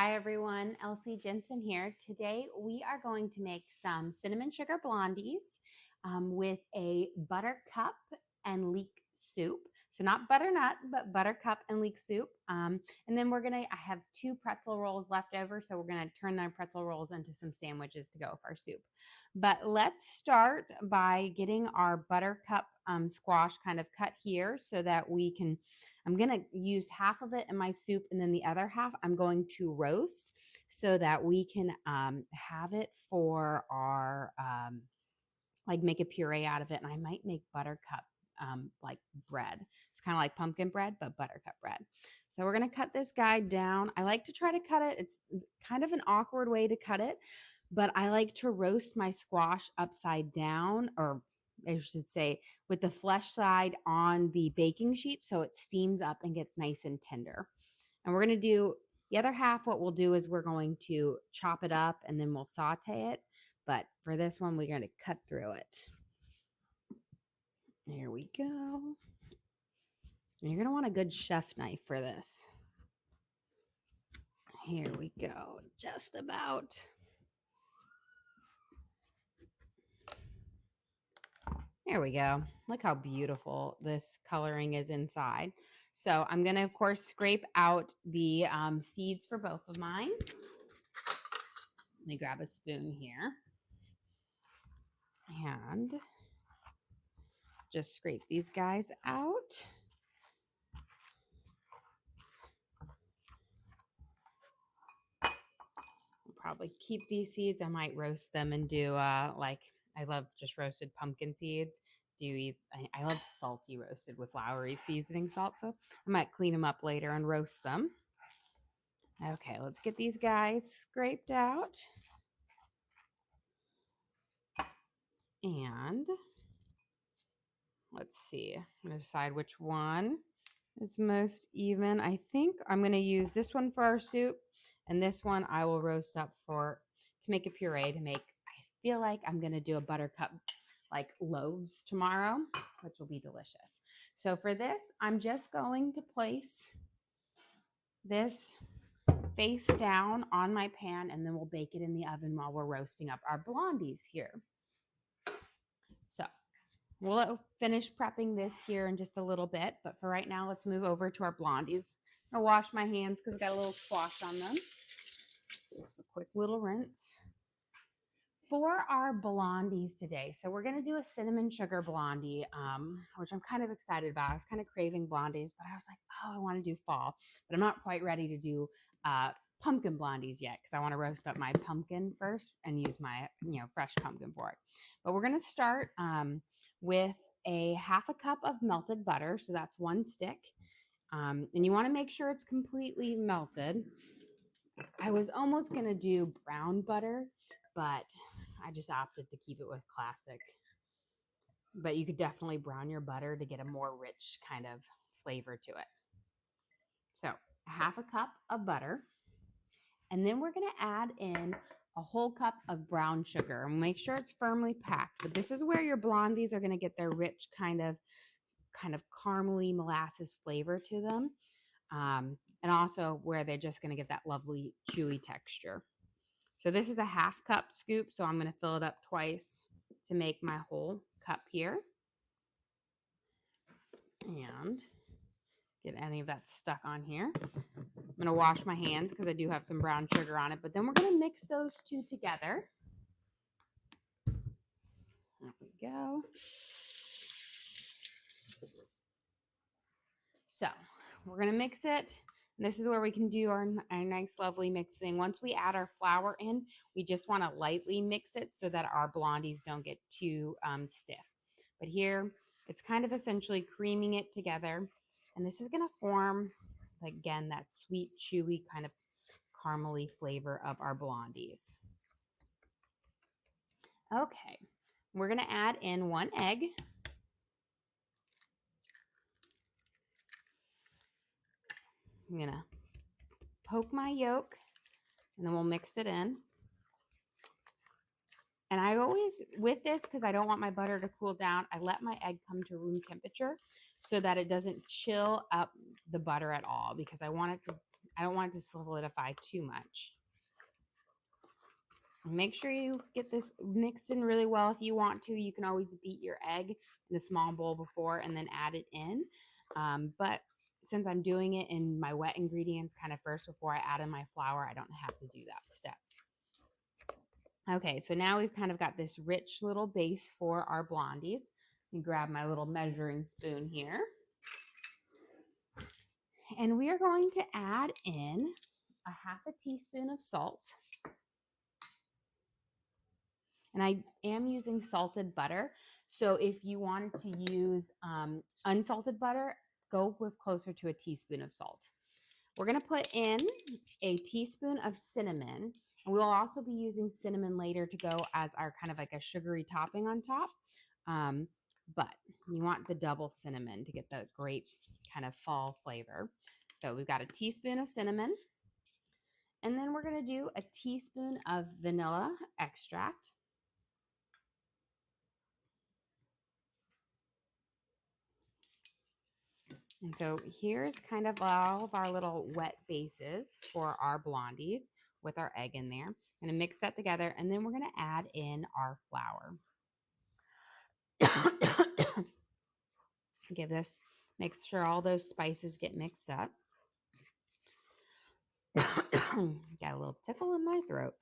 Hi everyone, Elsie Jensen here. Today we are going to make some cinnamon sugar blondies with a buttercup and leek soup. So not butternut, but buttercup and leek soup. And then I have 2 pretzel rolls left over, so we're gonna turn our pretzel rolls into some sandwiches to go with our soup. But let's start by getting our buttercup squash kind of cut here so that I'm going to use half of it in my soup, and then the other half I'm going to roast so that we can have it for our, make a puree out of it. And I might make buttercup like bread. It's kind of like pumpkin bread, but buttercup bread. So we're going to cut this guy down. I like to try to cut it. It's kind of an awkward way to cut it, but I like to roast my squash upside down, or I should say with the flesh side on the baking sheet so it steams up and gets nice and tender. And we're going to do the other half. What we'll do is we're going to chop it up and then we'll saute it. But for this one, we're going to cut through it. There we go. And you're going to want a good chef knife for this. Here we go. Just about. There we go. Look how beautiful this coloring is inside. So I'm going to, of course, scrape out the seeds for both of mine. Let me grab a spoon here. And just scrape these guys out. I'll probably keep these seeds. I might roast them and do I love just roasted pumpkin seeds. I love salty roasted with floury seasoning salt. So I might clean them up later and roast them. Okay, let's get these guys scraped out. And let's see, I'm going to decide which one is most even. I think I'm going to use this one for our soup, and this one I will roast up to make a puree to make. I feel like I'm going to do a buttercup like loaves tomorrow, which will be delicious. So for this, I'm just going to place this face down on my pan, and then we'll bake it in the oven while we're roasting up our blondies here. So we'll finish prepping this here in just a little bit, but for right now, let's move over to our blondies. I'll wash my hands because I got a little squash on them. Just a quick little rinse. For our blondies today, so we're going to do a cinnamon sugar blondie, which I'm kind of excited about. I was kind of craving blondies, but I was like, oh, I want to do fall, but I'm not quite ready to do pumpkin blondies yet because I want to roast up my pumpkin first and use my fresh pumpkin for it. But we're going to start with a half a cup of melted butter. So that's 1 stick. And you want to make sure it's completely melted. I was almost going to do brown butter, but I just opted to keep it with classic. But you could definitely brown your butter to get a more rich kind of flavor to it. So half a cup of butter. And then we're going to add in a whole cup of brown sugar and make sure it's firmly packed. But this is where your blondies are going to get their rich kind of caramely molasses flavor to them. And also where they're just going to get that lovely chewy texture. So this is a half cup scoop. So I'm going to fill it up twice to make my whole cup here. And get any of that stuck on here. I'm going to wash my hands because I do have some brown sugar on it, but then we're going to mix those two together. There we go. So we're going to mix it. And this is where we can do our nice, lovely mixing. Once we add our flour in, we just want to lightly mix it so that our blondies don't get too stiff. But here, it's kind of essentially creaming it together. And this is going to form, again, that sweet, chewy kind of caramely flavor of our blondies. Okay, we're going to add in 1 egg. I'm going to poke my yolk, and then we'll mix it in. And I always, with this, because I don't want my butter to cool down, I let my egg come to room temperature so that it doesn't chill up the butter at all, because I want it to I don't want it to solidify too much. Make sure you get this mixed in really well. If you want to, you can always beat your egg in a small bowl before and then add it in. But since I'm doing it in my wet ingredients kind of first before I add in my flour, I don't have to do that step. Okay, so now we've kind of got this rich little base for our blondies. Let me grab my little measuring spoon here. And we are going to add in a half a teaspoon of salt. And I am using salted butter. So if you wanted to use unsalted butter, go with closer to a teaspoon of salt. We're going to put in a teaspoon of cinnamon. And we'll also be using cinnamon later to go as our kind of like a sugary topping on top. But you want the double cinnamon to get the great kind of fall flavor. So we've got a teaspoon of cinnamon. And then we're going to do a teaspoon of vanilla extract. And so here's kind of all of our little wet bases for our blondies with our egg in there. I'm going to mix that together, and then we're going to add in our flour. Make sure all those spices get mixed up. Got a little tickle in my throat.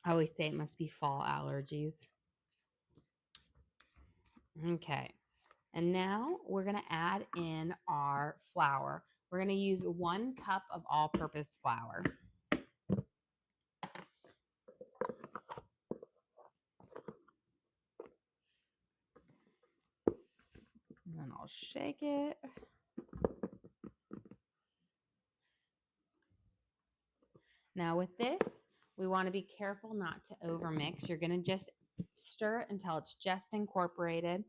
I always say it must be fall allergies. Okay. And now we're going to add in our flour. We're going to use 1 cup of all-purpose flour. And then I'll shake it. Now with this, we want to be careful not to overmix. You're going to just stir it until it's just incorporated.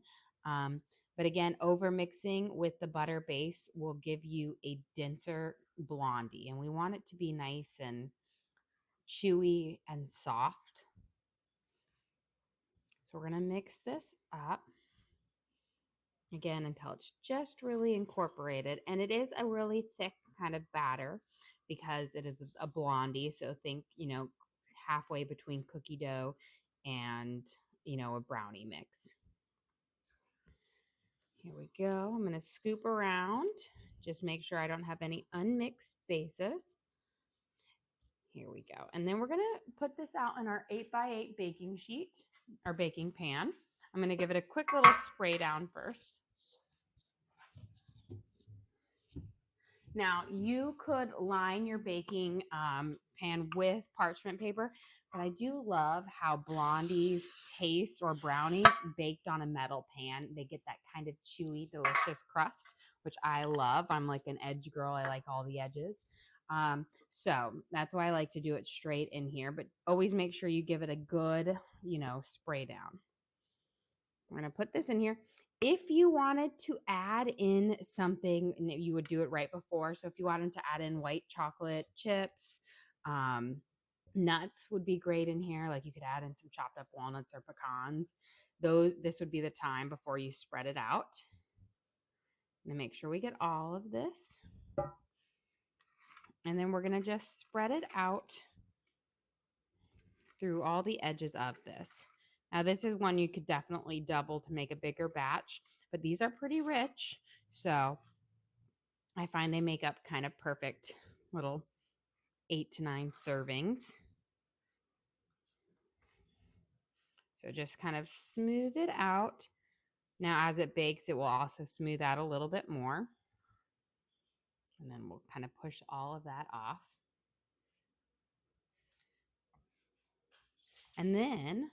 But again, overmixing with the butter base will give you a denser blondie. And we want it to be nice and chewy and soft. So we're going to mix this up. Again, until it's just really incorporated. And it is a really thick kind of batter because it is a blondie. So think, halfway between cookie dough and, a brownie mix. Here we go. I'm going to scoop around. Just make sure I don't have any unmixed bases. Here we go. And then we're going to put this out in our 8x8 baking sheet, our baking pan. I'm going to give it a quick little spray down first. Now, you could line your baking pan with parchment paper, but I do love how blondies taste, or brownies baked on a metal pan. They get that kind of chewy, delicious crust, which I love. I'm like an edge girl. I like all the edges. So that's why I like to do it straight in here, but always make sure you give it a good, spray down. We're going to put this in here. If you wanted to add in something, you would do it right before. So if you wanted to add in white chocolate chips, nuts would be great in here. Like you could add in some chopped up walnuts or pecans. This would be the time before you spread it out. I'm going to make sure we get all of this. And then we're going to just spread it out through all the edges of this. Now, this is one you could definitely double to make a bigger batch, but these are pretty rich. So I find they make up kind of perfect little 8 to 9 servings. So just kind of smooth it out. Now, as it bakes, it will also smooth out a little bit more. And then we'll kind of push all of that off. And then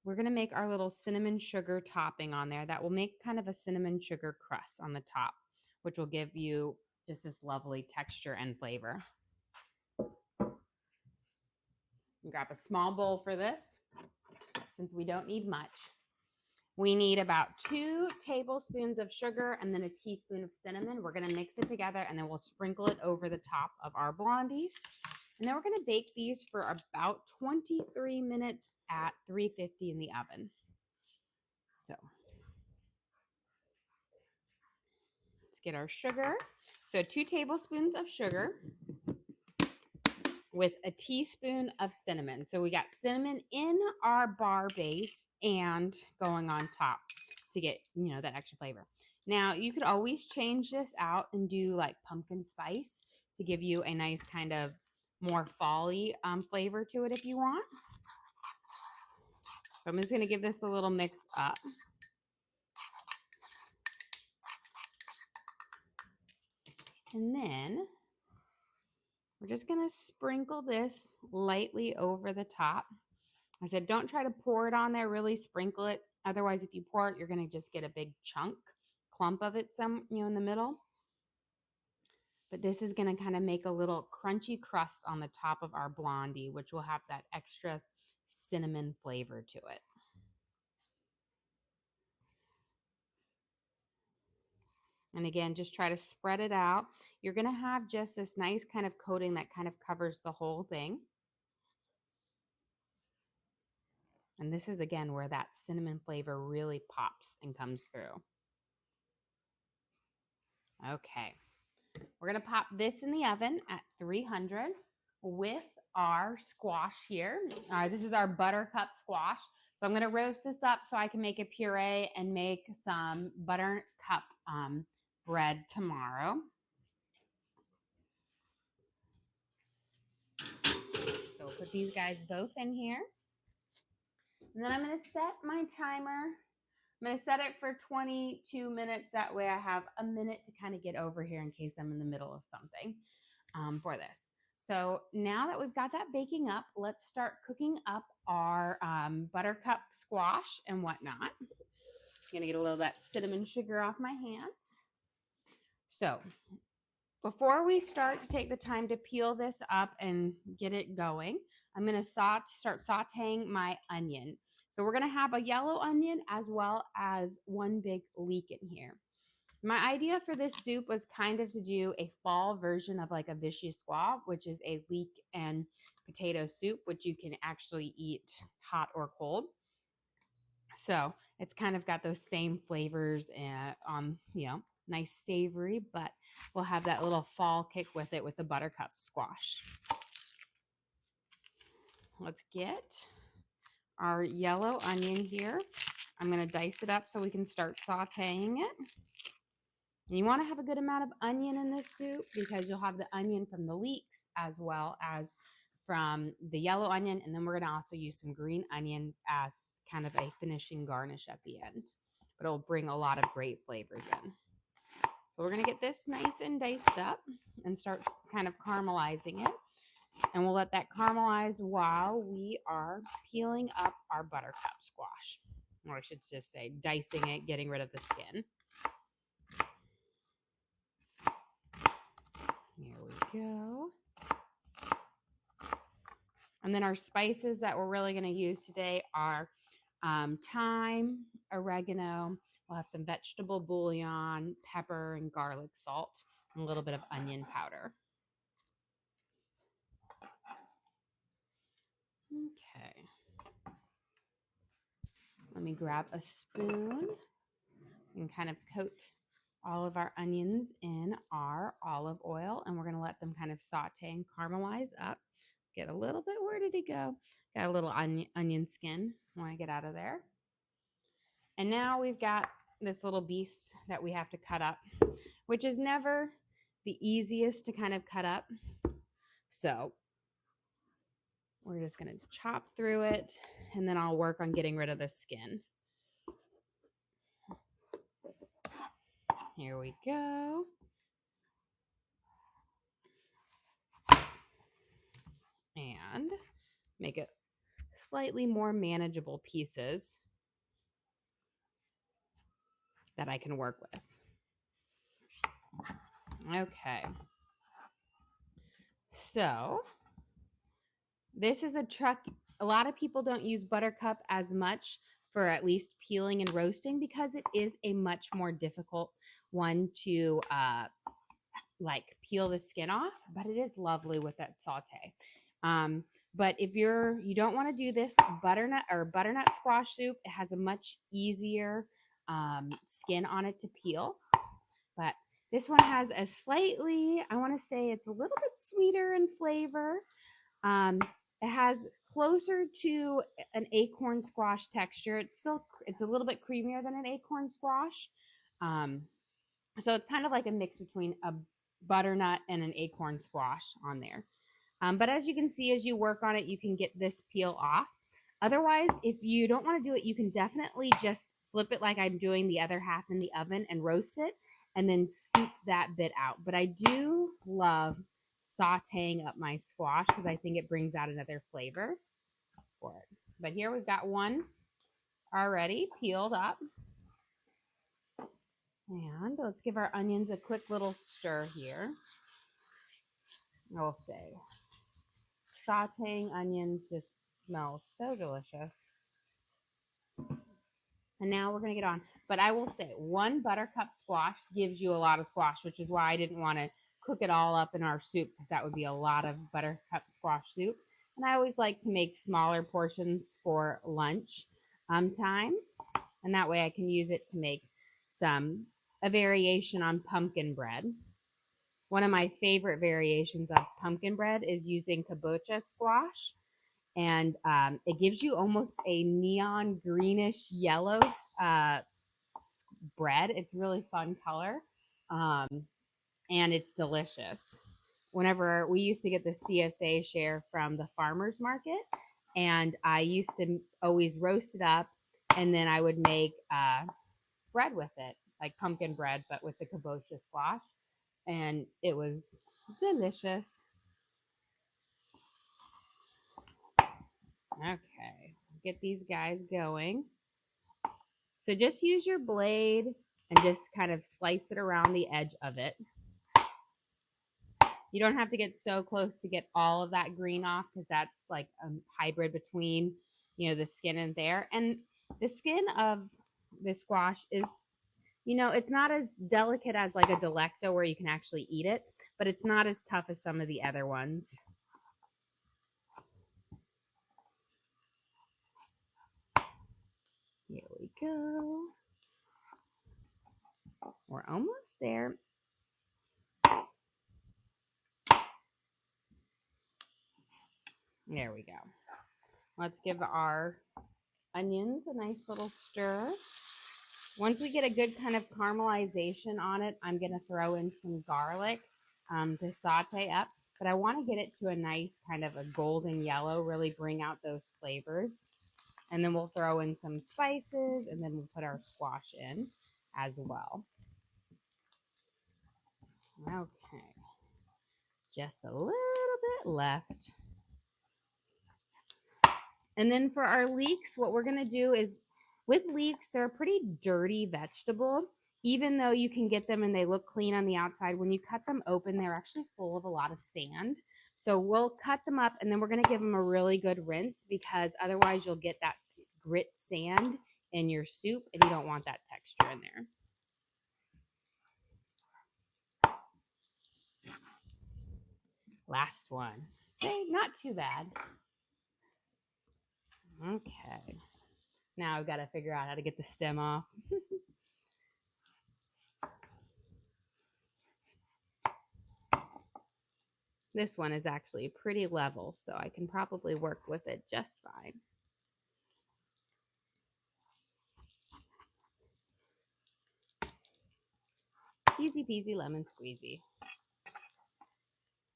we're going to make our little cinnamon sugar topping on there. That will make kind of a cinnamon sugar crust on the top, which will give you just this lovely texture and flavor. Grab a small bowl for this, since we don't need much. We need about 2 tablespoons of sugar and then a teaspoon of cinnamon. We're going to mix it together, and then we'll sprinkle it over the top of our blondies. And then we're going to bake these for about 23 minutes at 350 in the oven. So let's get our sugar. So 2 tablespoons of sugar with a teaspoon of cinnamon. So we got cinnamon in our bar base and going on top to get, that extra flavor. Now, you could always change this out and do like pumpkin spice to give you a nice kind of more fall-y flavor to it if you want. So I'm just going to give this a little mix up. And then we're just going to sprinkle this lightly over the top. I said, don't try to pour it on there, really sprinkle it. Otherwise, if you pour it, you're going to just get a big clump of it in the middle. But this is going to kind of make a little crunchy crust on the top of our Blondie, which will have that extra cinnamon flavor to it. And again, just try to spread it out. You're going to have just this nice kind of coating that kind of covers the whole thing. And this is, again, where that cinnamon flavor really pops and comes through. Okay. We're going to pop this in the oven at 300 with our squash here. This is our Buttercup squash. So I'm going to roast this up so I can make a puree and make some Buttercup bread tomorrow. So we'll put these guys both in here. And then I'm going to set my timer. I'm going to set it for 22 minutes. That way I have a minute to kind of get over here in case I'm in the middle of something for this. So now that we've got that baking up, let's start cooking up our Buttercup squash and whatnot. I'm going to get a little of that cinnamon sugar off my hands. So before we start to take the time to peel this up and get it going, I'm going to start sauteing my onion. So we're going to have a yellow onion as well as one big leek in here. My idea for this soup was kind of to do a fall version of like a vichyssoise, which is a leek and potato soup, which you can actually eat hot or cold. So it's kind of got those same flavors and, nice savory, but we'll have that little fall kick with it with the Buttercup squash. Let's get our yellow onion here. I'm going to dice it up so we can start sauteing it. And you want to have a good amount of onion in this soup because you'll have the onion from the leeks as well as from the yellow onion. And then we're going to also use some green onions as kind of a finishing garnish at the end. But it'll bring a lot of great flavors in. So we're going to get this nice and diced up and start kind of caramelizing it. And we'll let that caramelize while we are peeling up our Buttercup squash. Or I should just say dicing it, getting rid of the skin. Here we go. And then our spices that we're really going to use today are thyme, oregano. We'll have some vegetable bouillon, pepper and garlic salt, and a little bit of onion powder. Okay. Let me grab a spoon and kind of coat all of our onions in our olive oil, and we're going to let them kind of saute and caramelize up. Get a little bit, where did he go? Got a little onion skin. I want to get out of there. And now we've got this little beast that we have to cut up, which is never the easiest to kind of cut up. So we're just going to chop through it, and then I'll work on getting rid of the skin. Here we go. And make it slightly more manageable pieces that I can work with. Okay. So this is a truck. A lot of people don't use Buttercup as much for at least peeling and roasting because it is a much more difficult one to peel the skin off, but it is lovely with that saute. But if you don't want to do this butternut squash soup, it has a much easier skin on it to peel. But This one has a slightly, I want to say it's a little bit sweeter in flavor. It has closer to an acorn squash texture. It's a little bit creamier than an acorn squash. So it's kind of like a mix between a butternut and an acorn squash on there. But as you can see, as you work on it, you can get this peel off. Otherwise, if you don't want to do it, you can definitely just flip it like I'm doing the other half in the oven and roast it and then scoop that bit out. But I do love sauteing up my squash because I think it brings out another flavor for it. But here we've got one already peeled up. And let's give our onions a quick little stir here. I will say, sauteing onions just smells so delicious. And now we're going to get on. But I will say, one buttercup squash gives you a lot of squash, which is why I didn't want to cook it all up in our soup because that would be a lot of buttercup squash soup. And I always like to make smaller portions for lunch time. And that way I can use it to make a variation on pumpkin bread. One of my favorite variations of pumpkin bread is using kabocha squash. And it gives you almost a neon greenish yellow bread. It's really fun color, and it's delicious. Whenever we used to get the CSA share from the farmer's market, and I used to always roast it up, and then I would make bread with it, like pumpkin bread, but with the kabocha squash, and it was delicious. Okay, get these guys going. So just use your blade and just kind of slice it around the edge of it. You don't have to get so close to get all of that green off because that's like a hybrid between, the skin and there. And the skin of the squash is, it's not as delicate as like a delecto where you can actually eat it, but it's not as tough as some of the other ones. Here we go. We're almost there. There we go. Let's give our onions a nice little stir. Once we get a good kind of caramelization on it, I'm going to throw in some garlic to saute up. But I want to get it to a nice kind of a golden yellow, really bring out those flavors. And then we'll throw in some spices, and then we'll put our squash in as well. Okay. Just a little bit left. And then for our leeks, what we're going to do is, with leeks, they're a pretty dirty vegetable. Even though you can get them and they look clean on the outside, when you cut them open, they're actually full of a lot of sand. So we'll cut them up, and then we're going to give them a really good rinse because otherwise you'll get that grit sand in your soup, and you don't want that texture in there. Last one. Say, not too bad. Okay. Now I've got to figure out how to get the stem off. This one is actually pretty level, so I can probably work with it just fine. Easy peasy lemon squeezy.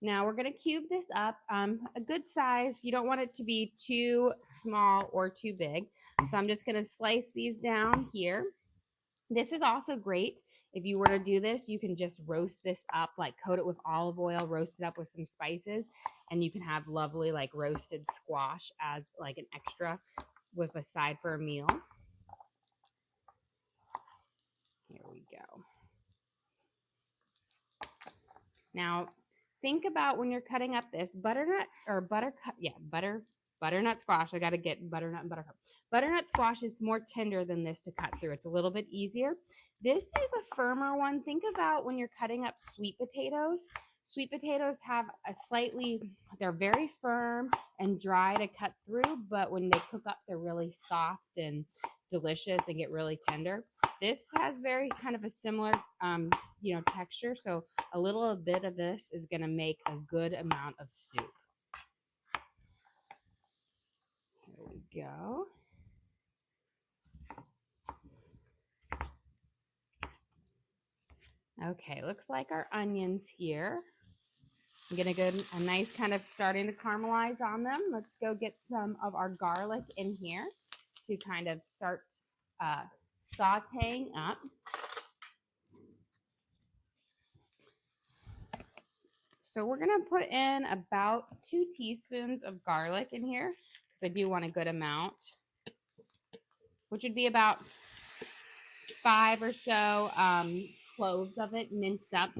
Now we're going to cube this up a good size. You don't want it to be too small or too big. So I'm just going to slice these down here. This is also great. If you were to do this, you can just roast this up, like coat it with olive oil, roast it up with some spices, and you can have lovely like roasted squash as like an extra with a side for a meal. Here we go. Now, think about when you're cutting up this butternut or buttercup. Yeah, butternut squash. I got to get butternut and buttercup. Butternut squash is more tender than this to cut through. It's a little bit easier. This is a firmer one. Think about when you're cutting up sweet potatoes. Sweet potatoes have they're very firm and dry to cut through, but when they cook up, they're really soft and delicious and get really tender. This has very kind of a similar, texture. So a little bit of this is going to make a good amount of soup. There we go. Okay, looks like our onions here. I'm going to get a nice kind of starting to caramelize on them. Let's go get some of our garlic in here to kind of start sauteing up. So we're going to put in about 2 teaspoons of garlic in here because I do want a good amount, which would be about 5 or so cloves of it minced up.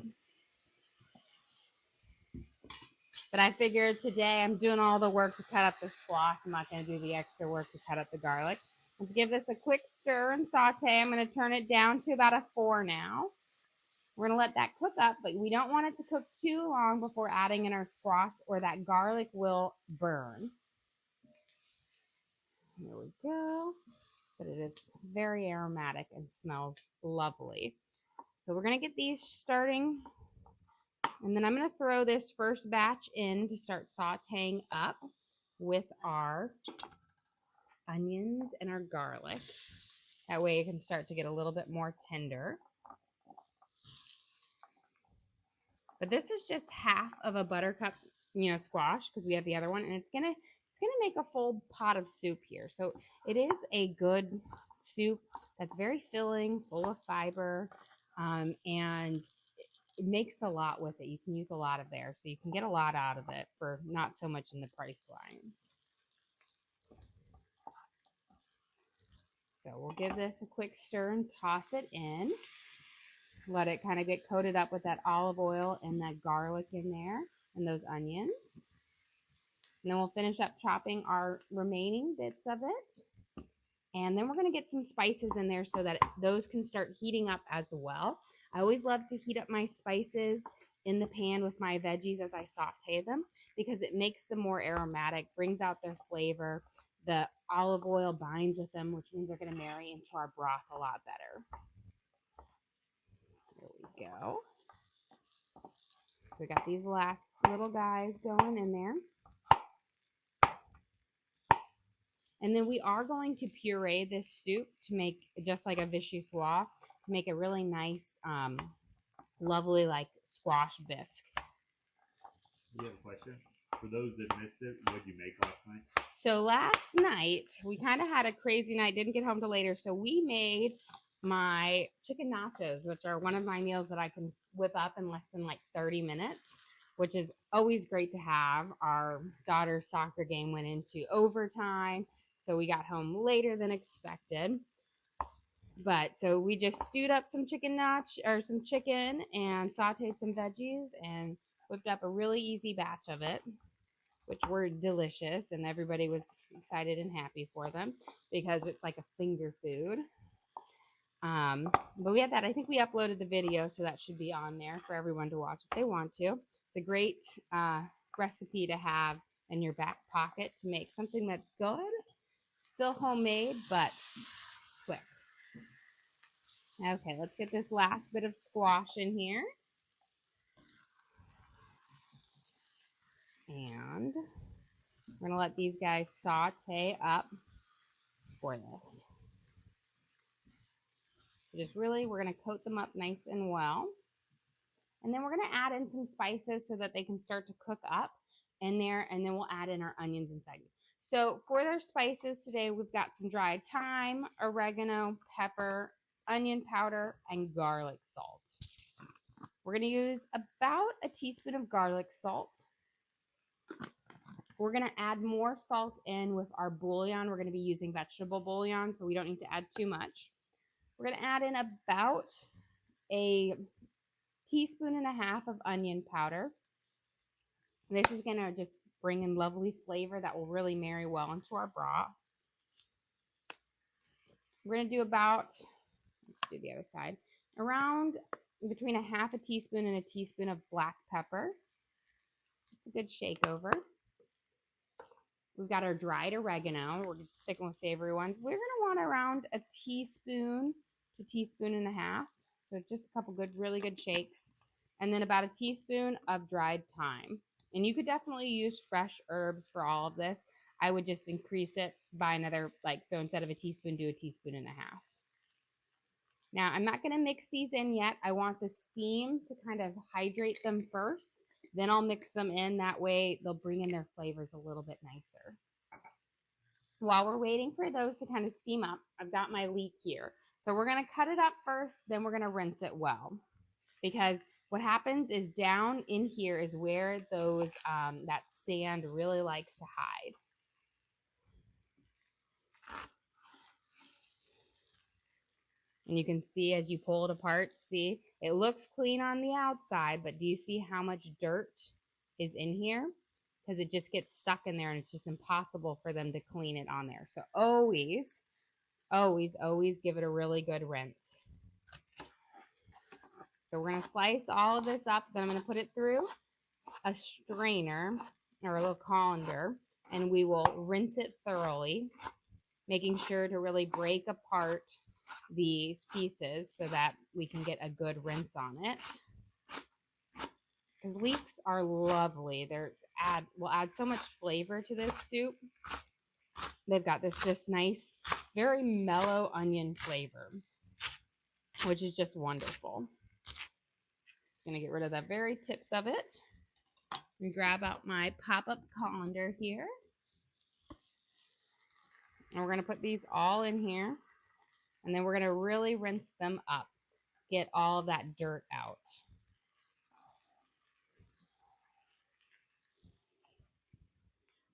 But I figured today I'm doing all the work to cut up the squash. I'm not going to do the extra work to cut up the garlic. Let's give this a quick stir and saute. I'm going to turn it down to about a 4 now. We're going to let that cook up, but we don't want it to cook too long before adding in our squash or that garlic will burn. There we go. But it is very aromatic and smells lovely. So we're going to get these starting. And then I'm going to throw this first batch in to start sauteing up with our onions and our garlic. That way it can start to get a little bit more tender. But this is just half of a buttercup, squash, because we have the other one, and it's gonna make a full pot of soup here. So it is a good soup that's very filling, full of fiber, and it makes a lot with it. You can use a lot of there, so you can get a lot out of it for not so much in the price lines. So we'll give this a quick stir and toss it in. Let it kind of get coated up with that olive oil and that garlic in there and those onions. And then we'll finish up chopping our remaining bits of it. And then we're going to get some spices in there so that those can start heating up as well. I always love to heat up my spices in the pan with my veggies as I saute them because it makes them more aromatic, brings out their flavor. The olive oil binds with them, which means they're going to marry into our broth a lot better. There we go. So we got these last little guys going in there. And then we are going to puree this soup to make just like a vichyssoise, to make a really nice, lovely like squash bisque. You have a question? For those that missed it, what did you make last night? So last night, we kind of had a crazy night, didn't get home till later. So we made my chicken nachos, which are one of my meals that I can whip up in less than like 30 minutes, which is always great to have. Our daughter's soccer game went into overtime, so we got home later than expected. But so we just stewed up some chicken and sauteed some veggies and whipped up a really easy batch of it, which were delicious, and everybody was excited and happy for them because it's like a finger food. But we had that. I think we uploaded the video, so that should be on there for everyone to watch if they want to. It's a great recipe to have in your back pocket to make something that's good, still homemade, but quick. Okay, let's get this last bit of squash in here. And we're going to let these guys saute up for this. We're going to coat them up nice and well. And then we're going to add in some spices so that they can start to cook up in there. And then we'll add in our onions inside. So for their spices today, we've got some dried thyme, oregano, pepper, onion powder, and garlic salt. We're going to use about a teaspoon of garlic salt. We're going to add more salt in with our bouillon. We're going to be using vegetable bouillon, so we don't need to add too much. We're going to add in about a teaspoon and a half of onion powder. This is going to just bring in lovely flavor that will really marry well into our broth. We're going to do about, let's do the other side, around between a half a teaspoon and a teaspoon of black pepper. Just a good shake over. We've got our dried oregano. We're sticking with savory ones. We're going to want around a teaspoon to teaspoon and a half. So just a couple good, really good shakes. And then about a teaspoon of dried thyme. And you could definitely use fresh herbs for all of this. I would just increase it by another, like, so instead of a teaspoon, do a teaspoon and a half. Now, I'm not going to mix these in yet. I want the steam to kind of hydrate them first. Then I'll mix them in. That way they'll bring in their flavors a little bit nicer. While we're waiting for those to kind of steam up, I've got my leek here. So we're going to cut it up first, then we're going to rinse it well. Because what happens is down in here is where those that sand really likes to hide. And you can see as you pull it apart, see, it looks clean on the outside, but do you see how much dirt is in here? Because it just gets stuck in there and it's just impossible for them to clean it on there. So always, always, always give it a really good rinse. So we're going to slice all of this up. Then I'm going to put it through a strainer or a little colander, and we will rinse it thoroughly, making sure to really break apart these pieces so that we can get a good rinse on it. Because leeks are lovely. Will add so much flavor to this soup. They've got this just nice, very mellow onion flavor, which is just wonderful. Just gonna get rid of the very tips of it. And grab out my pop-up colander here. And we're gonna put these all in here. And then we're gonna really rinse them up. Get all of that dirt out.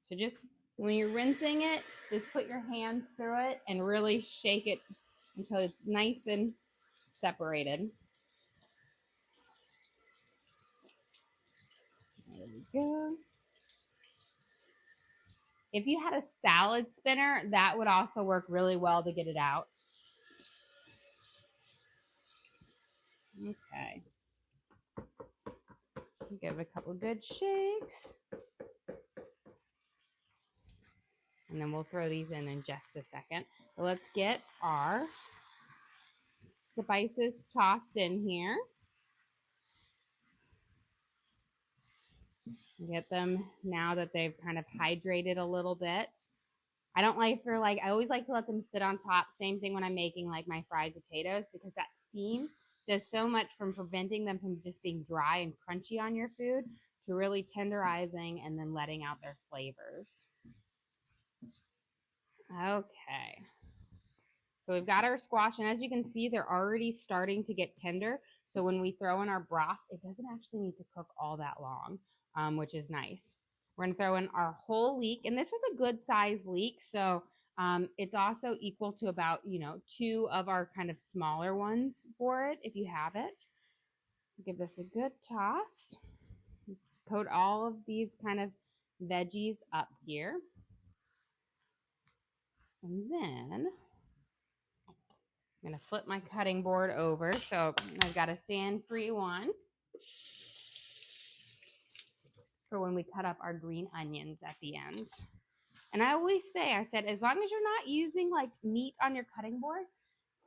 So just when you're rinsing it, just put your hands through it and really shake it until it's nice and separated. There we go. If you had a salad spinner, that would also work really well to get it out. Okay. Give it a couple good shakes. And then we'll throw these in just a second. So let's get our spices tossed in here. Get them now that they've kind of hydrated a little bit. I always like to let them sit on top. Same thing when I'm making like my fried potatoes, because that steam does so much from preventing them from just being dry and crunchy on your food to really tenderizing and then letting out their flavors. Okay. So we've got our squash, and as you can see, they're already starting to get tender. So when we throw in our broth, it doesn't actually need to cook all that long, which is nice. We're going to throw in our whole leek, and this was a good size leek. So it's also equal to about, 2 of our kind of smaller ones for it, if you have it. Give this a good toss. Coat all of these kind of veggies up here. And then I'm going to flip my cutting board over. So I've got a sand-free one for when we cut up our green onions at the end. And I always say, I said, as long as you're not using like meat on your cutting board,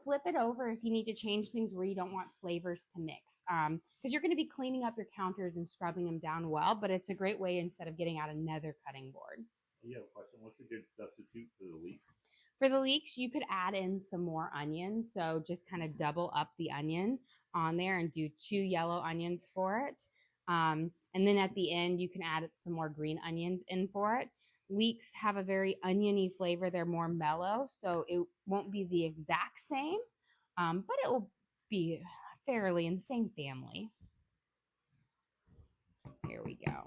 flip it over if you need to change things where you don't want flavors to mix. Because you're going to be cleaning up your counters and scrubbing them down well, but it's a great way instead of getting out another cutting board. You have a question. What's a good substitute for the leeks? For the leeks, you could add in some more onions. So just kind of double up the onion on there and do 2 yellow onions for it. And then at the end, you can add some more green onions in for it. Leeks have a very oniony flavor. They're more mellow, so it won't be the exact same, but it will be fairly in the same family. Here we go.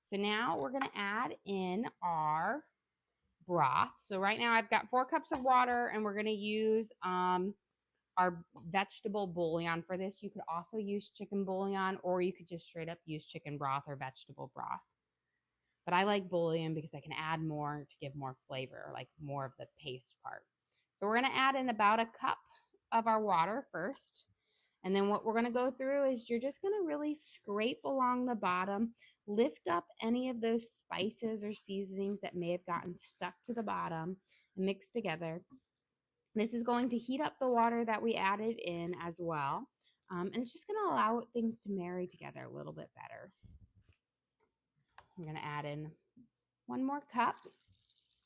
So now we're going to add in our broth. So right now I've got 4 cups of water, and we're going to use our vegetable bouillon for this. You could also use chicken bouillon, or you could just straight up use chicken broth or vegetable broth. But I like bouillon because I can add more to give more flavor, like more of the paste part. So we're going to add in about a cup of our water first. And then what we're going to go through is you're just going to really scrape along the bottom, lift up any of those spices or seasonings that may have gotten stuck to the bottom and mix together. This is going to heat up the water that we added in as well. And it's just going to allow things to marry together a little bit better. I'm going to add in 1 more cup.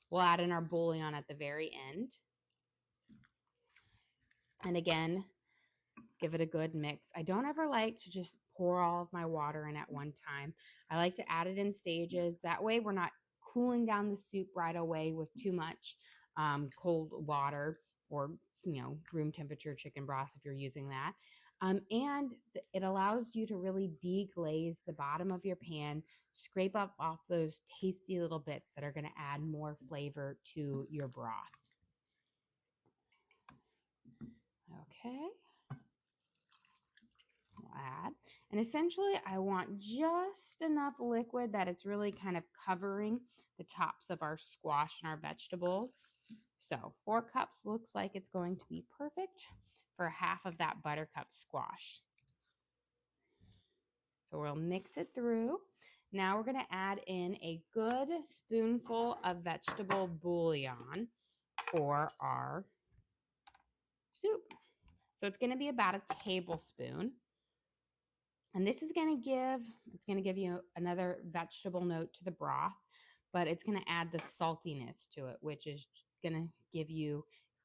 We'll add in our bouillon at the very end. And again, give it a good mix. I don't ever like to just pour all of my water in at one time. I like to add it in stages. That way we're not cooling down the soup right away with too much cold water or, room temperature chicken broth if you're using that. And it allows you to really deglaze the bottom of your pan, scrape up off those tasty little bits that are going to add more flavor to your broth. Okay. We'll add. And essentially, I want just enough liquid that it's really kind of covering the tops of our squash and our vegetables. So 4 cups looks like it's going to be perfect for half of that buttercup squash. So we'll mix it through. Now we're going to add in a good spoonful of vegetable bouillon for our soup. So it's going to be about a tablespoon. And this is going to give you another vegetable note to the broth, but it's going to add the saltiness to it, which is going to give you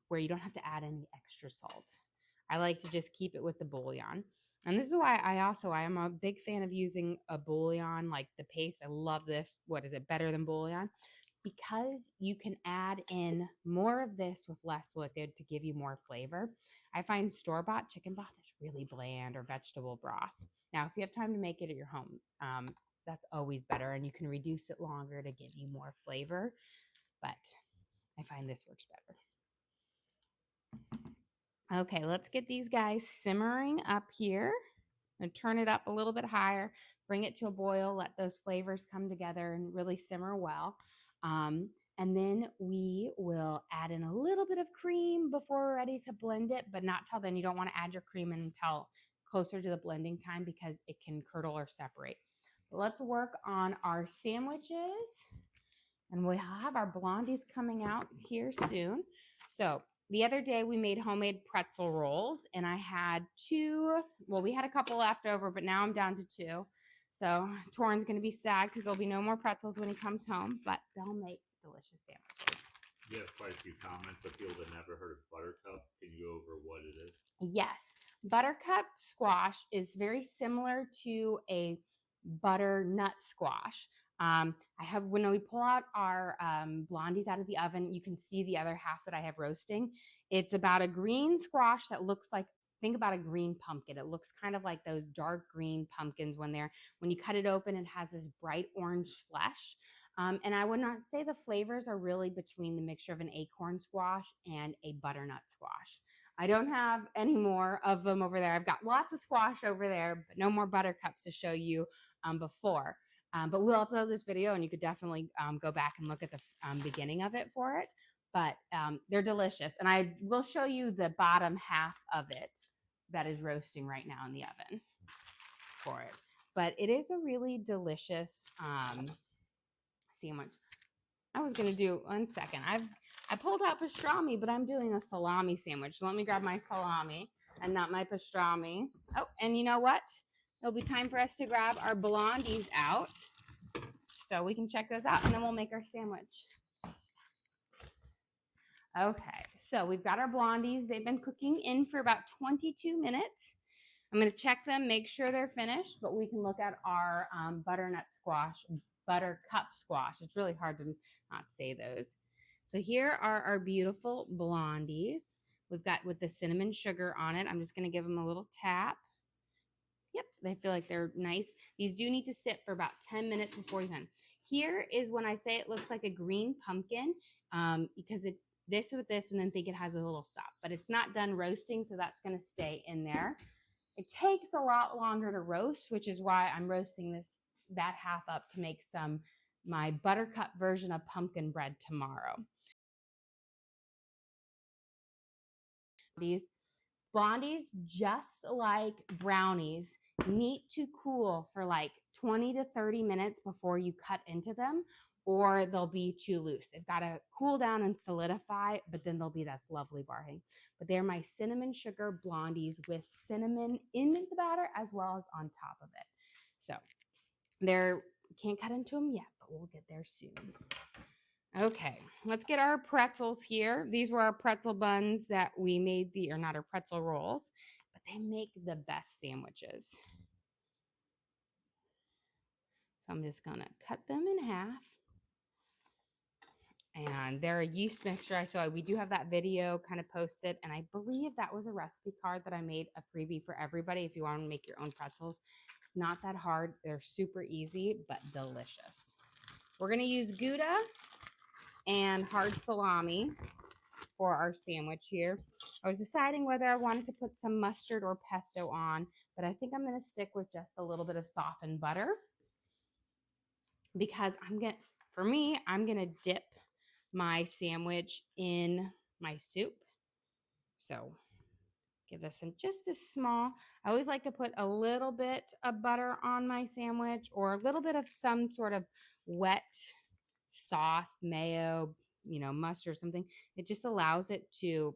where you don't have to add any extra salt. I like to just keep it with the bouillon. And this is why I am a big fan of using a bouillon like the paste. I love this. What is it? Better than bouillon? Because you can add in more of this with less liquid to give you more flavor. I find store-bought chicken broth is really bland, or vegetable broth. Now, if you have time to make it at your home, that's always better, and you can reduce it longer to give you more flavor, but I find this works better. Okay, let's get these guys simmering up here and turn it up a little bit higher, bring it to a boil, let those flavors come together and really simmer well. And then we will add in a little bit of cream before we're ready to blend it, but not till then. You don't want to add your cream in until closer to the blending time because it can curdle or separate. But let's work on our sandwiches, and we'll have our blondies coming out here soon. So the other day we made homemade pretzel rolls, and I had 2. Well, we had a couple left over, but now I'm down to 2. So Torrin's going to be sad because there'll be no more pretzels when he comes home, but they'll make delicious sandwiches. You have quite a few comments of people that never heard of Buttercup. Can you go over what it is? Yes. Buttercup squash is very similar to a butternut squash. When we pull out our blondies out of the oven, you can see the other half that I have roasting. It's about a green squash that looks like, think about a green pumpkin. It looks kind of like those dark green pumpkins when you cut it open, it has this bright orange flesh. And I would not say the flavors are really between the mixture of an acorn squash and a butternut squash. I don't have any more of them over there. I've got lots of squash over there, but no more buttercups to show you before. But we'll upload this video, and you could definitely go back and look at the beginning of it for it. But they're delicious. And I will show you the bottom half of it that is roasting right now in the oven for it. But it is a really delicious sandwich. I was going to do, 1 second. I pulled out pastrami, but I'm doing a salami sandwich. So let me grab my salami and not my pastrami. Oh, and you know what? It'll be time for us to grab our blondies out so we can check those out, and then we'll make our sandwich. Okay, so we've got our blondies. They've been cooking in for about 22 minutes. I'm going to check them, make sure they're finished, but we can look at our buttercup squash. It's really hard to not say those. So here are our beautiful blondies. We've got with the cinnamon sugar on it. I'm just going to give them a little tap. Yep, they feel like they're nice. These do need to sit for about 10 minutes before you can. Here is when I say it looks like a green pumpkin because it's this with this and then think it has a little stop. But it's not done roasting, so that's going to stay in there. It takes a lot longer to roast, which is why I'm roasting that half up to make my buttercup version of pumpkin bread tomorrow. These Blondies, just like brownies, need to cool for like 20 to 30 minutes before you cut into them, or they'll be too loose. They've got to cool down and solidify, but then they'll be this lovely barring. But they're my cinnamon sugar blondies with cinnamon in the batter as well as on top of it. So they're, can't cut into them yet, but we'll get there soon. Okay, let's get our pretzels here. These were our pretzel buns that we made, or not our pretzel rolls, but they make the best sandwiches. So I'm just gonna cut them in half. And they're a yeast mixture. So we do have that video kind of posted, and I believe that was a recipe card that I made, a freebie for everybody if you want to make your own pretzels. It's not that hard. They're super easy, but delicious. We're gonna use Gouda and hard salami for our sandwich here. I was deciding whether I wanted to put some mustard or pesto on, but I think I'm going to stick with just a little bit of softened butter because I'm going to dip my sandwich in my soup. So give this in just a small. I always like to put a little bit of butter on my sandwich, or a little bit of some sort of wet sauce, mayo, mustard or something. It just allows it to,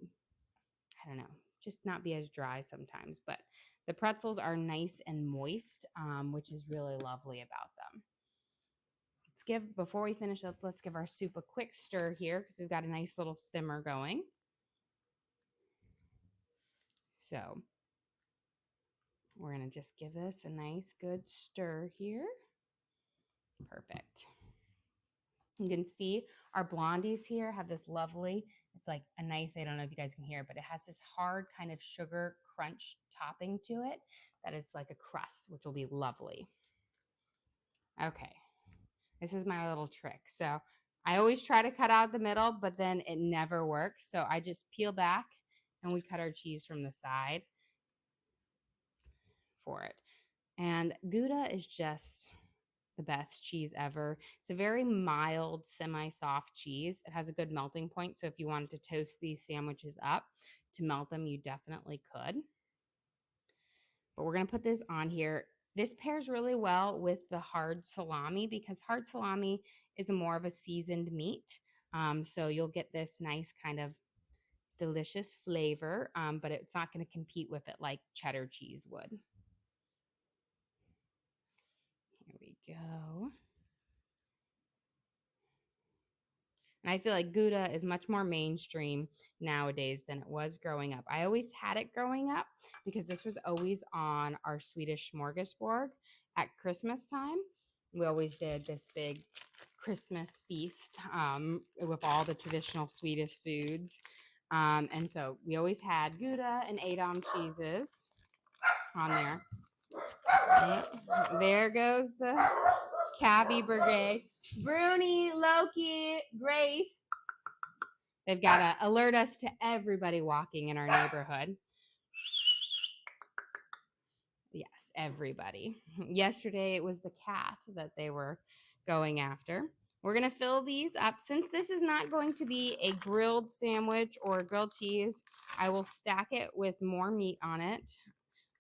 I don't know, just not be as dry sometimes. But the pretzels are nice and moist, which is really lovely about them. Before we finish up, let's give our soup a quick stir here because we've got a nice little simmer going. So we're going to just give this a nice good stir here. Perfect. You can see our blondies here have this lovely, it's like a nice, I don't know if you guys can hear, but it has this hard kind of sugar crunch topping to it that is like a crust, which will be lovely. Okay, this is my little trick. So I always try to cut out the middle, but then it never works. So I just peel back and we cut our cheese from the side for it. And Gouda is just the best cheese ever. It's a very mild, semi-soft cheese. It has a good melting point. So if you wanted to toast these sandwiches up to melt them, you definitely could. But we're going to put this on here. This pairs really well with the hard salami because hard salami is more of a seasoned meat. So you'll get this nice kind of delicious flavor, but it's not going to compete with it like cheddar cheese would. Here we go. And I feel like Gouda is much more mainstream nowadays than it was growing up. I always had it growing up because this was always on our Swedish smorgasbord at Christmas time. We always did this big Christmas feast with all the traditional Swedish foods. And so we always had Gouda and Edam cheeses on there. There goes the Cabby Brigade. Bruni, Loki, Grace. They've got to alert us to everybody walking in our neighborhood. Yes, everybody. Yesterday it was the cat that they were going after. We're going to fill these up. Since this is not going to be a grilled sandwich or grilled cheese, I will stack it with more meat on it,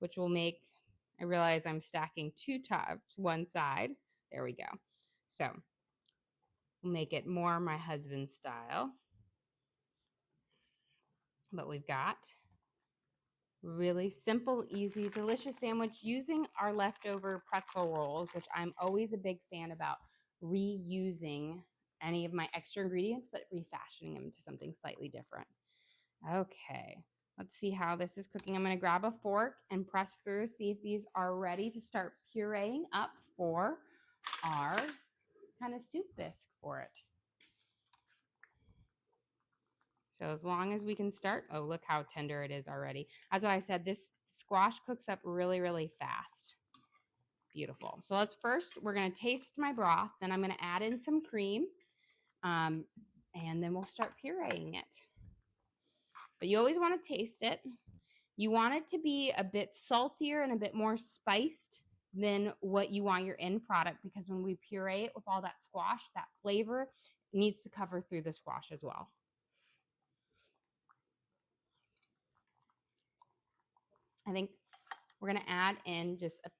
which will make, I realize I'm stacking two tops, one side. There we go. So we'll make it more my husband's style. But we've got really simple, easy, delicious sandwich using our leftover pretzel rolls, which I'm always a big fan about reusing any of my extra ingredients, but refashioning them into something slightly different. Okay, let's see how this is cooking. I'm going to grab a fork and press through, see if these are ready to start pureeing up for our kind of soup bisque for it. So as long as we can start, oh, look how tender it is already. As I said, this squash cooks up really, really fast. Beautiful. So we're going to taste my broth. Then I'm going to add in some cream. And then we'll start pureeing it. But you always want to taste it. You want it to be a bit saltier and a bit more spiced than what you want your end product, because when we puree it with all that squash, that flavor needs to cover through the squash as well. I think we're going to add in just a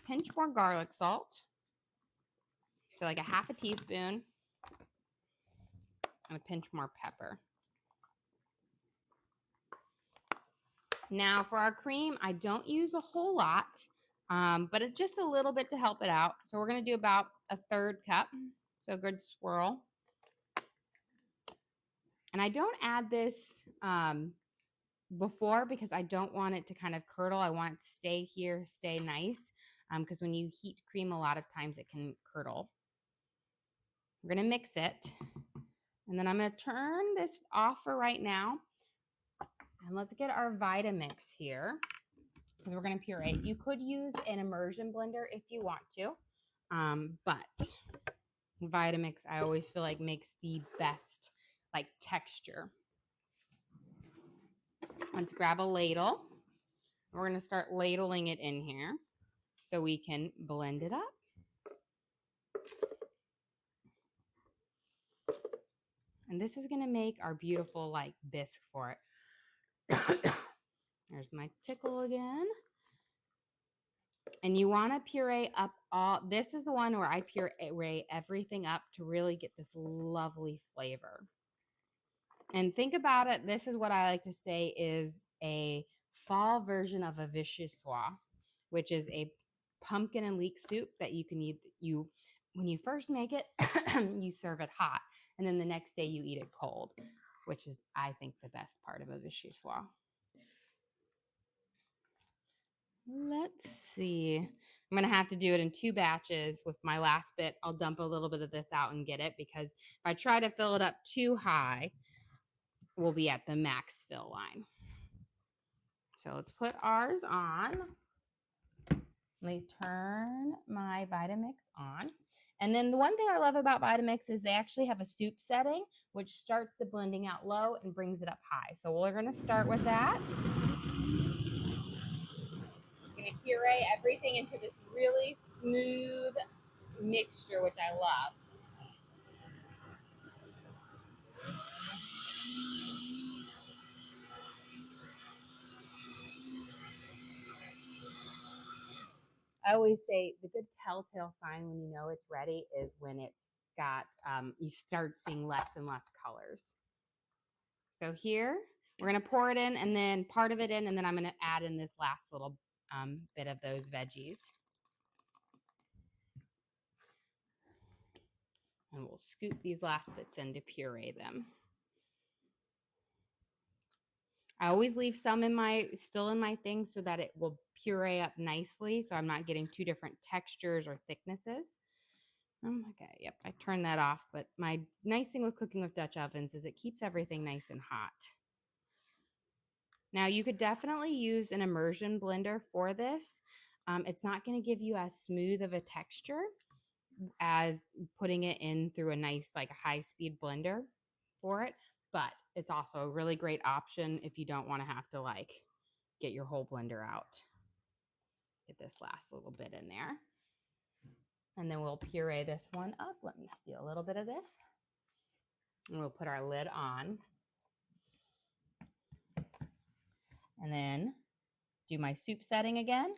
pinch more garlic salt. So like a half a teaspoon and a pinch more pepper. Now for our cream, I don't use a whole lot, but just a little bit to help it out. So we're going to do about a 1/3 cup. So a good swirl. And I don't add this before because I don't want it to kind of curdle. I want it to stay here, stay nice. Because when you heat cream, a lot of times it can curdle. We're going to mix it. And then I'm going to turn this off for right now. And let's get our Vitamix here because we're going to puree. You could use an immersion blender if you want to. But Vitamix, I always feel like makes the best like texture. Let's grab a ladle. We're going to start ladling it in here so we can blend it up. And this is going to make our beautiful like bisque for it. There's my tickle again. And you want to puree up all, this is the one where I puree everything up to really get this lovely flavor. And think about it, this is what I like to say is a fall version of a vichyssoise, which is a pumpkin and leek soup that you can eat. When you first make it, you serve it hot, and then the next day you eat it cold, which is, I think, the best part of a vichyssoise. Let's see. I'm going to have to do it in 2 batches. With my last bit, I'll dump a little bit of this out and get it, because if I try to fill it up too high, we'll be at the max fill line. So let's put ours on. Let me turn my Vitamix on. And then the one thing I love about Vitamix is they actually have a soup setting, which starts the blending out low and brings it up high. So we're going to start with that. Going to puree everything into this really smooth mixture, which I love. I always say the good telltale sign when you know it's ready is when it's got, you start seeing less and less colors. So here, we're going to pour it in and then part of it in, and then I'm going to add in this last little bit of those veggies. And we'll scoop these last bits in to puree them. I always leave some still in my thing so that it will puree up nicely, so I'm not getting 2 different textures or thicknesses. Okay, yep, I turned that off, but my nice thing with cooking with Dutch ovens is it keeps everything nice and hot. Now, you could definitely use an immersion blender for this. It's not going to give you as smooth of a texture as putting it in through a nice, like a high-speed blender for it, but it's also a really great option if you don't want to have to like get your whole blender out. Get this last little bit in there. And then we'll puree this one up. Let me steal a little bit of this. And we'll put our lid on. And then do my soup setting again.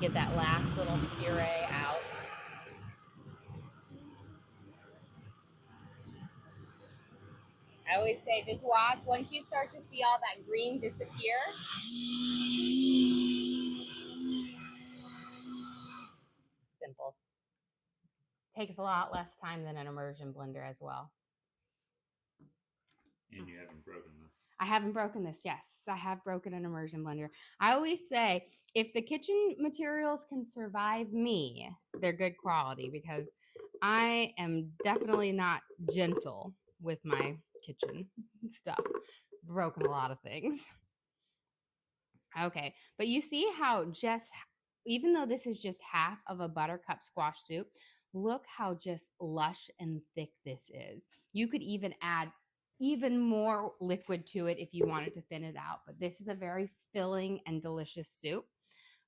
Get that last little puree out. I always say just watch. Once you start to see all that green disappear, simple. Takes a lot less time than an immersion blender as well. And you haven't broken this. I haven't broken this. Yes, I have broken an immersion blender. I always say if the kitchen materials can survive me, they're good quality, because I am definitely not gentle with my kitchen stuff. Broken a lot of things. Okay, but you see how just, even though this is just half of a buttercup squash soup, look how just lush and thick this is. You could even add even more liquid to it if you wanted to thin it out, but this is a very filling and delicious soup,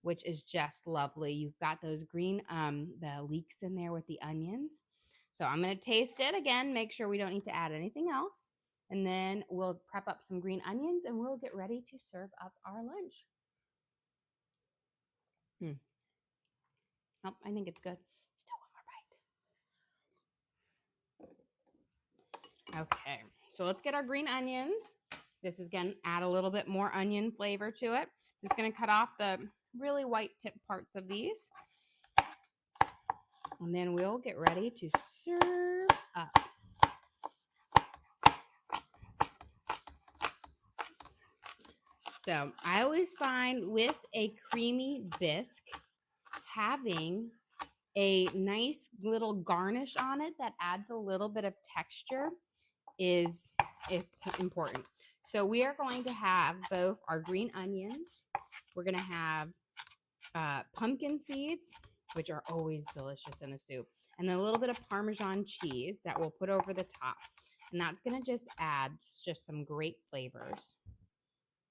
which is just lovely. You've got those green, the leeks in there with the onions. So I'm going to taste it again, make sure we don't need to add anything else. And then we'll prep up some green onions and we'll get ready to serve up our lunch. Oh, I think it's good. Still one more bite. Okay, so let's get our green onions. This is going to add a little bit more onion flavor to it. Just going to cut off the really white tip parts of these. And then we'll get ready to serve up. So I always find with a creamy bisque, having a nice little garnish on it that adds a little bit of texture is important. So we are going to have both our green onions. We're going to have pumpkin seeds, which are always delicious in a soup, and then a little bit of Parmesan cheese that we'll put over the top. And that's going to just add just some great flavors.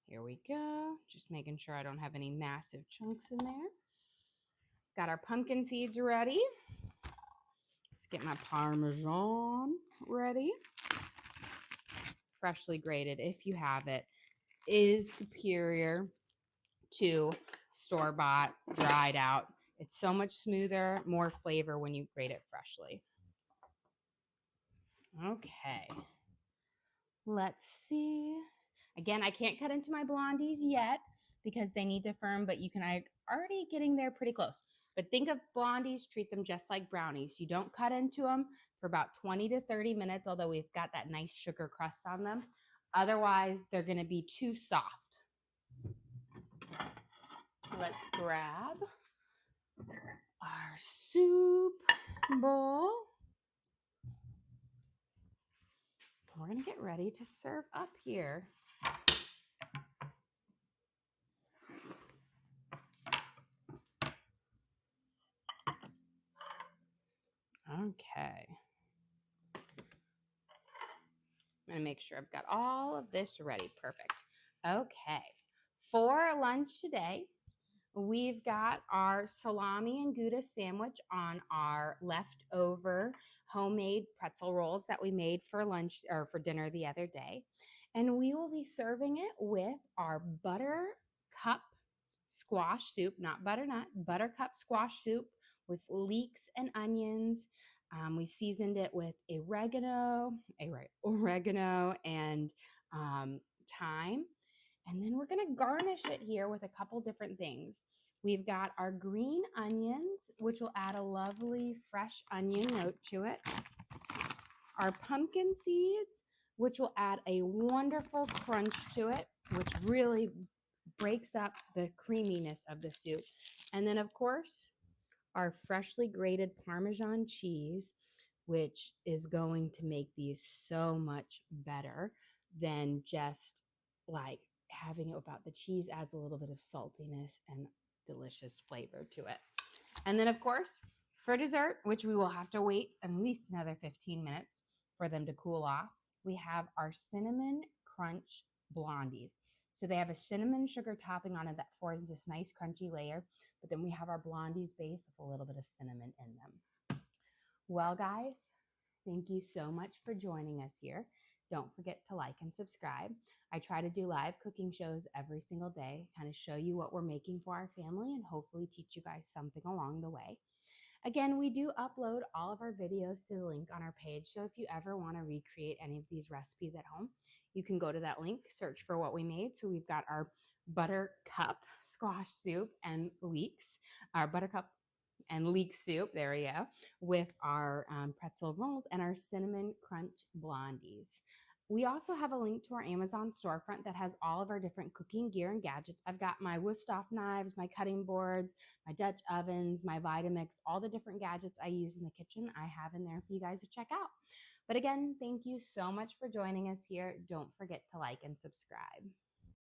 Here we go. Just making sure I don't have any massive chunks in there. Got our pumpkin seeds ready. Let's get my Parmesan ready. Freshly grated, if you have it, is superior to store-bought, dried out. It's so much smoother, more flavor when you grate it freshly. Okay. Let's see. Again, I can't cut into my blondies yet because they need to firm, but you can already getting there pretty close. But think of blondies, treat them just like brownies. You don't cut into them for about 20 to 30 minutes, although we've got that nice sugar crust on them. Otherwise, they're going to be too soft. Let's grab our soup bowl. We're going to get ready to serve up here. Okay. I'm going to make sure I've got all of this ready. Perfect. Okay. For lunch today, we've got our salami and gouda sandwich on our leftover homemade pretzel rolls that we made for lunch or for dinner the other day. And we will be serving it with our buttercup squash soup, not butternut, buttercup squash soup with leeks and onions. We seasoned it with oregano and thyme. And then we're going to garnish it here with a couple different things. We've got our green onions, which will add a lovely fresh onion note to it. Our pumpkin seeds, which will add a wonderful crunch to it, which really breaks up the creaminess of the soup. And then, of course, our freshly grated Parmesan cheese, which is going to make these so much better than just like having it without the cheese. Adds a little bit of saltiness and delicious flavor to it. And then, of course, for dessert, which we will have to wait at least another 15 minutes for them to cool off, we have our cinnamon crunch blondies. So they have a cinnamon sugar topping on it that forms this nice crunchy layer, but then we have our blondies base with a little bit of cinnamon in them. Well, guys, thank you so much for joining us here. Don't forget to like and subscribe. I try to do live cooking shows every single day, kind of show you what we're making for our family and hopefully teach you guys something along the way. Again, we do upload all of our videos to the link on our page. So if you ever want to recreate any of these recipes at home, you can go to that link, search for what we made. So we've got our buttercup squash soup and leeks, our buttercup and leek soup, there we go, with our pretzel rolls and our cinnamon crunch blondies. We also have a link to our Amazon storefront that has all of our different cooking gear and gadgets. I've got my Wusthof knives, my cutting boards, my Dutch ovens, my Vitamix, all the different gadgets I use in the kitchen I have in there for you guys to check out. But again, thank you so much for joining us here. Don't forget to like and subscribe.